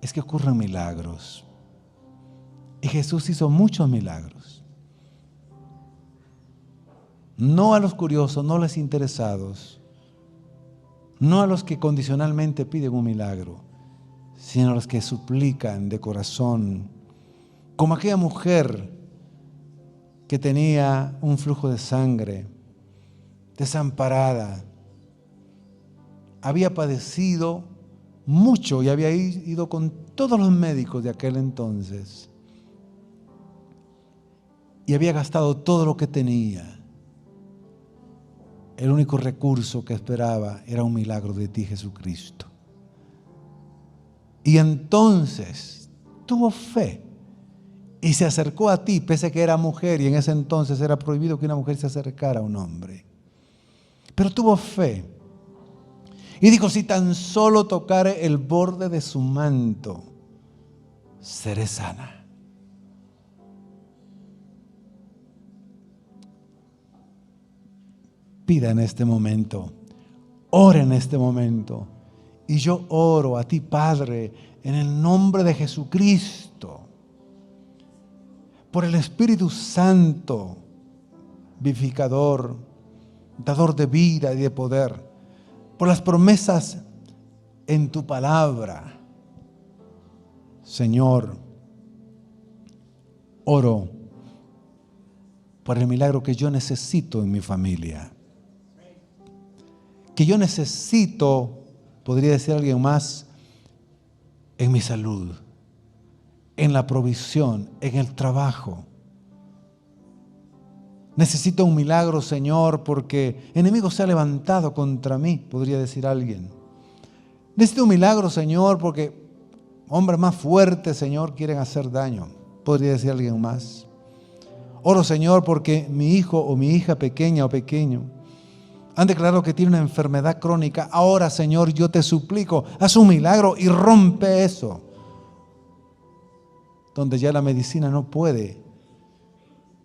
es que ocurran milagros. Y Jesús hizo muchos milagros. No a los curiosos, no a los interesados, no a los que condicionalmente piden un milagro, sino a los que suplican de corazón, como aquella mujer que tenía un flujo de sangre, desamparada, había padecido mucho y había ido con todos los médicos de aquel entonces y había gastado todo lo que tenía. El único recurso que esperaba era un milagro de ti, Jesucristo. Y entonces tuvo fe y se acercó a ti, pese a que era mujer, y en ese entonces era prohibido que una mujer se acercara a un hombre. Pero tuvo fe y dijo: si tan solo tocare el borde de su manto, seré sana. Pida en este momento, ore en este momento. Y yo oro a ti, Padre, en el nombre de Jesucristo, por el Espíritu Santo, vivificador, dador de vida y de poder, por las promesas en tu palabra. Señor, oro por el milagro que yo necesito en mi familia, que yo necesito, podría decir alguien más, en mi salud, en la provisión, en el trabajo. Necesito un milagro, Señor, porque el enemigo se ha levantado contra mí, podría decir alguien. Necesito un milagro, Señor, porque hombres más fuertes, Señor, quieren hacer daño, podría decir alguien más. Oro, Señor, porque mi hijo o mi hija pequeña o pequeño han declarado que tiene una enfermedad crónica. Ahora, Señor, yo te suplico, haz un milagro y rompe eso. Donde ya la medicina no puede,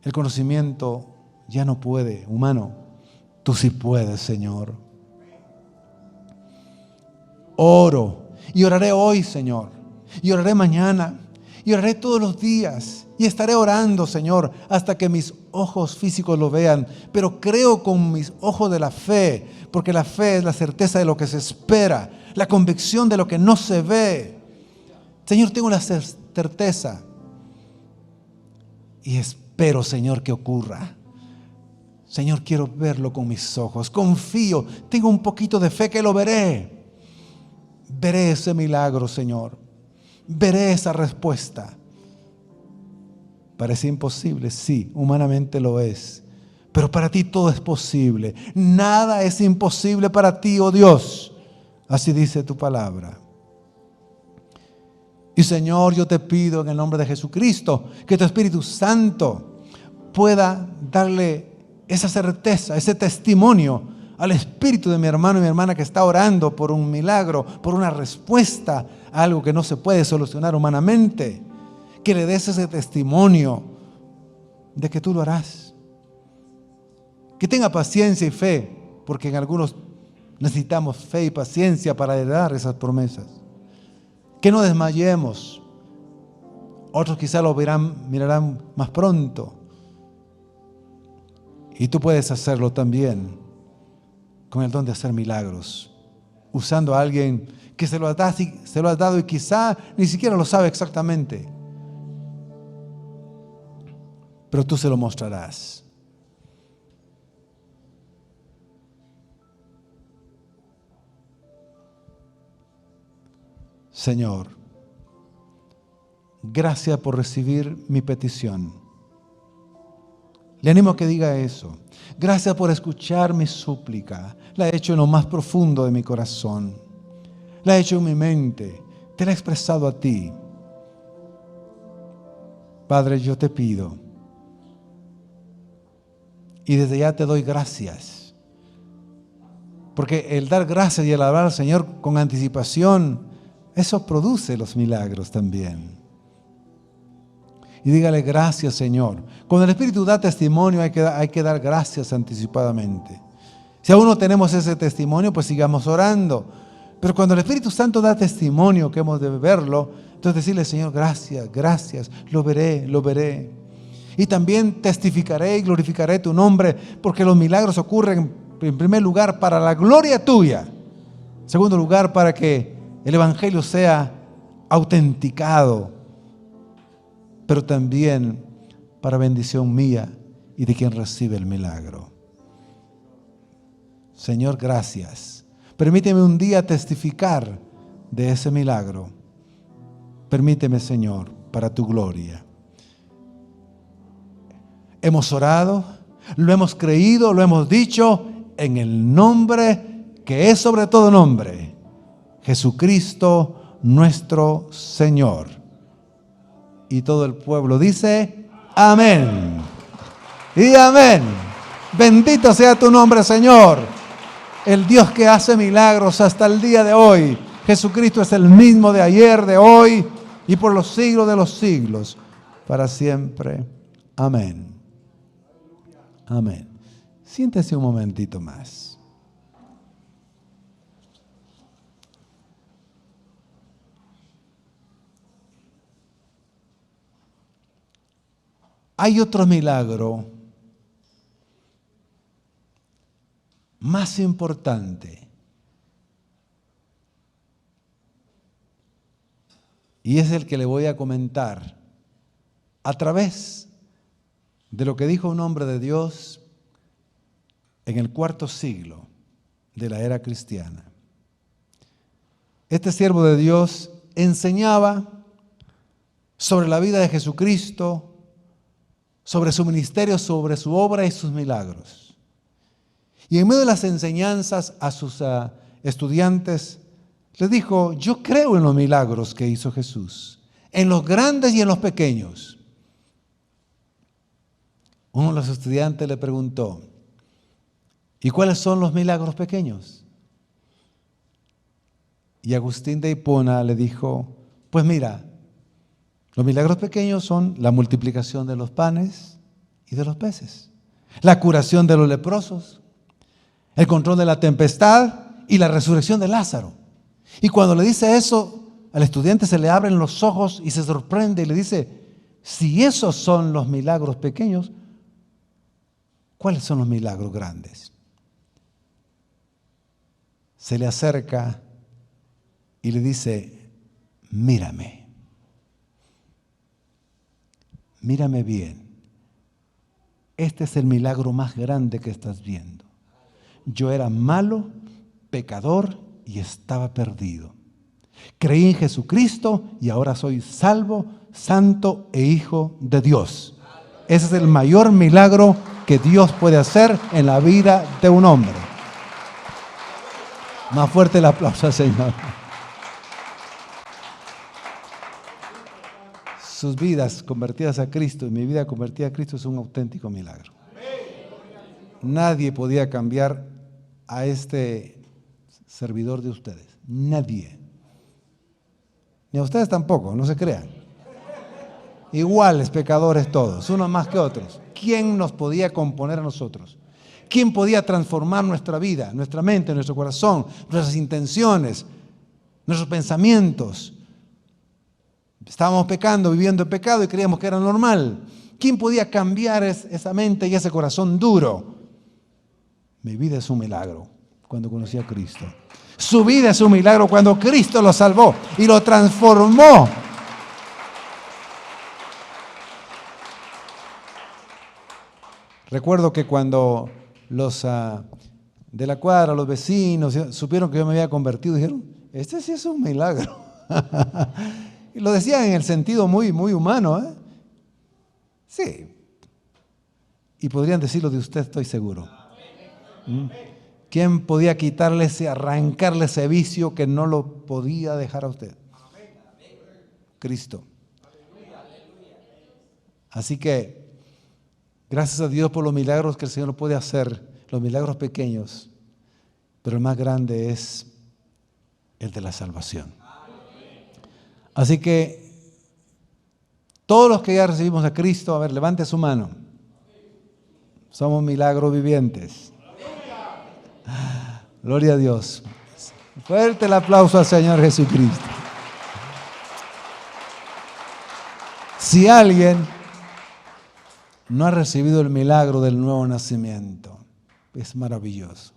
el conocimiento ya no puede, humano, tú sí puedes, Señor. Oro y oraré hoy, Señor, y oraré mañana, y oraré todos los días, y estaré orando, Señor, hasta que mis ojos físicos lo vean, pero creo con mis ojos de la fe, porque la fe es la certeza de lo que se espera, la convicción de lo que no se ve. Señor, tengo la certeza y espero, Señor, que ocurra. Señor, quiero verlo con mis ojos. Confío, tengo un poquito de fe que lo veré. Veré ese milagro, Señor. Veré esa respuesta. Parece imposible, sí, humanamente lo es. Pero para ti todo es posible. Nada es imposible para ti, oh Dios. Así dice tu palabra. Y Señor, yo te pido en el nombre de Jesucristo que tu Espíritu Santo pueda darle esa certeza, ese testimonio al espíritu de mi hermano y mi hermana que está orando por un milagro, por una respuesta a algo que no se puede solucionar humanamente. Que le des ese testimonio de que tú lo harás. Que tenga paciencia y fe, porque en algunos necesitamos fe y paciencia para heredar esas promesas. Que no desmayemos. Otros quizá lo mirarán más pronto. Y tú puedes hacerlo también con el don de hacer milagros, usando a alguien que se lo has dado y quizá ni siquiera lo sabe exactamente. Pero tú se lo mostrarás. Señor, gracias por recibir mi petición. Le animo a que diga eso. Gracias por escuchar mi súplica. La he hecho en lo más profundo de mi corazón. La he hecho en mi mente. Te la he expresado a ti. Padre, yo te pido. Y desde ya te doy gracias. Porque el dar gracias y el alabar al Señor con anticipación, eso produce los milagros también. Y dígale gracias, Señor. Cuando el Espíritu da testimonio hay que dar gracias anticipadamente. Si aún no tenemos ese testimonio, pues sigamos orando. Pero cuando el Espíritu Santo da testimonio, que hemos de verlo, entonces decirle, Señor, gracias, gracias, lo veré, lo veré. Y también testificaré y glorificaré tu nombre, porque los milagros ocurren en primer lugar para la gloria tuya. En segundo lugar, para que el Evangelio sea autenticado, pero también para bendición mía y de quien recibe el milagro. Señor, gracias. Permíteme un día testificar de ese milagro. Permíteme, Señor, para tu gloria. Hemos orado, lo hemos creído, lo hemos dicho en el nombre que es sobre todo nombre, Jesucristo nuestro Señor. Y todo el pueblo dice, amén. Y amén. Bendito sea tu nombre, Señor. El Dios que hace milagros hasta el día de hoy. Jesucristo es el mismo de ayer, de hoy y por los siglos de los siglos. Para siempre. Amén. Amén. Siéntese un momentito más. Hay otro milagro más importante. Y es el que le voy a comentar a través de lo que dijo un hombre de Dios en el cuarto siglo de la era cristiana. Este siervo de Dios enseñaba sobre la vida de Jesucristo, sobre su ministerio, sobre su obra y sus milagros. Y en medio de las enseñanzas a sus estudiantes, les dijo, yo creo en los milagros que hizo Jesús, en los grandes y en los pequeños. Uno de los estudiantes le preguntó, ¿y cuáles son los milagros pequeños? Y Agustín de Hipona le dijo, pues mira, los milagros pequeños son la multiplicación de los panes y de los peces, la curación de los leprosos, el control de la tempestad y la resurrección de Lázaro. Y cuando le dice eso, al estudiante se le abren los ojos y se sorprende y le dice, si esos son los milagros pequeños, ¿cuáles son los milagros grandes? Se le acerca y le dice, mírame. Mírame bien. este es el milagro más grande que estás viendo. Yo era malo, pecador y estaba perdido. Creí en Jesucristo y ahora soy salvo, santo e hijo de Dios. Ese es el mayor milagro que Dios puede hacer en la vida de un hombre. Más fuerte el aplauso al Señor. Sus vidas convertidas a Cristo y mi vida convertida a Cristo es un auténtico milagro. Nadie podía cambiar a este servidor de ustedes. Nadie. Ni a ustedes tampoco, no se crean. Iguales pecadores todos, unos más que otros. ¿Quién nos podía componer a nosotros? ¿Quién podía transformar nuestra vida, nuestra mente, nuestro corazón, nuestras intenciones, nuestros pensamientos? Estábamos pecando, viviendo en pecado y creíamos que era normal. ¿Quién podía cambiar esa mente y ese corazón duro? Mi vida es un milagro cuando conocí a Cristo. Su vida es un milagro cuando Cristo lo salvó y lo transformó. Recuerdo que cuando los de la cuadra, los vecinos, supieron que yo me había convertido, dijeron, este sí es un milagro. Y lo decían en el sentido muy, muy humano, ¿eh? Sí. Y podrían decirlo de usted, estoy seguro. ¿Quién podía quitarle arrancarle ese vicio que no lo podía dejar a usted? Cristo. Así que, gracias a Dios por los milagros que el Señor puede hacer, los milagros pequeños, pero el más grande es el de la salvación. Así que, todos los que ya recibimos a Cristo, a ver, levante su mano. Somos milagros vivientes. Gloria a Dios. Fuerte el aplauso al Señor Jesucristo. Si alguien no ha recibido el milagro del nuevo nacimiento, es maravilloso.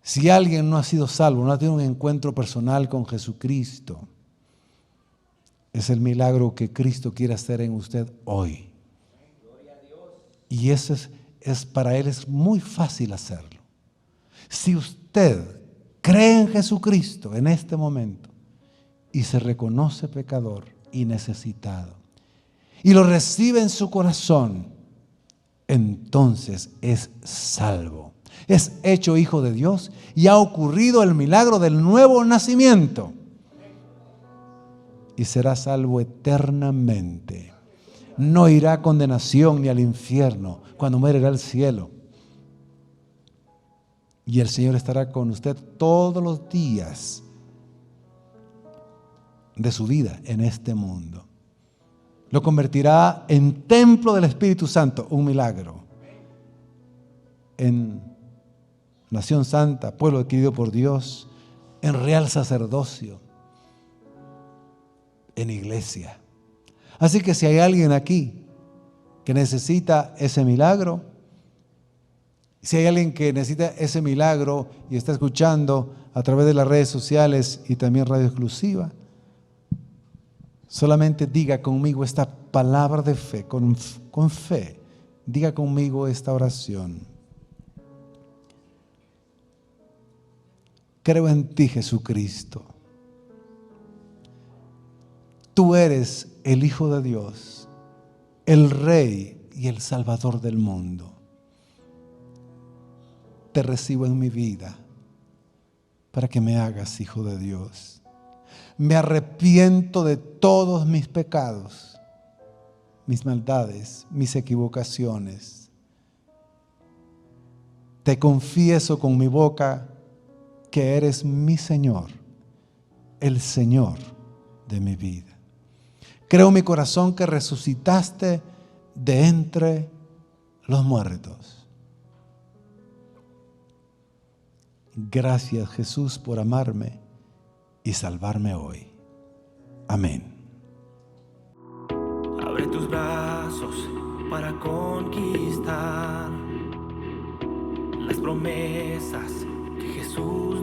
Si alguien no ha sido salvo, no ha tenido un encuentro personal con Jesucristo, es el milagro que Cristo quiere hacer en usted hoy. Y eso es para Él es muy fácil hacerlo. Si usted cree en Jesucristo en este momento y se reconoce pecador y necesitado y lo recibe en su corazón, entonces es salvo. Es hecho hijo de Dios y ha ocurrido el milagro del nuevo nacimiento. Y será salvo eternamente. No irá a condenación ni al infierno. Cuando muere irá al cielo. Y el Señor estará con usted todos los días de su vida en este mundo. Lo convertirá en templo del Espíritu Santo, un milagro. En nación santa, pueblo adquirido por Dios, en real sacerdocio, en iglesia. Así que si hay alguien aquí que necesita ese milagro, si hay alguien que necesita ese milagro y está escuchando a través de las redes sociales y también Radio Exclusiva, solamente diga conmigo esta palabra de fe, con fe, diga conmigo esta oración. Creo en ti, Jesucristo. Tú eres el Hijo de Dios, el Rey y el Salvador del mundo. Te recibo en mi vida para que me hagas hijo de Dios. Me arrepiento de todos mis pecados, mis maldades, mis equivocaciones. Te confieso con mi boca que eres mi Señor, el Señor de mi vida. Creo en mi corazón que resucitaste de entre los muertos. Gracias, Jesús, por amarme y salvarme hoy. Amén. Abre tus brazos para conquistar las promesas que Jesús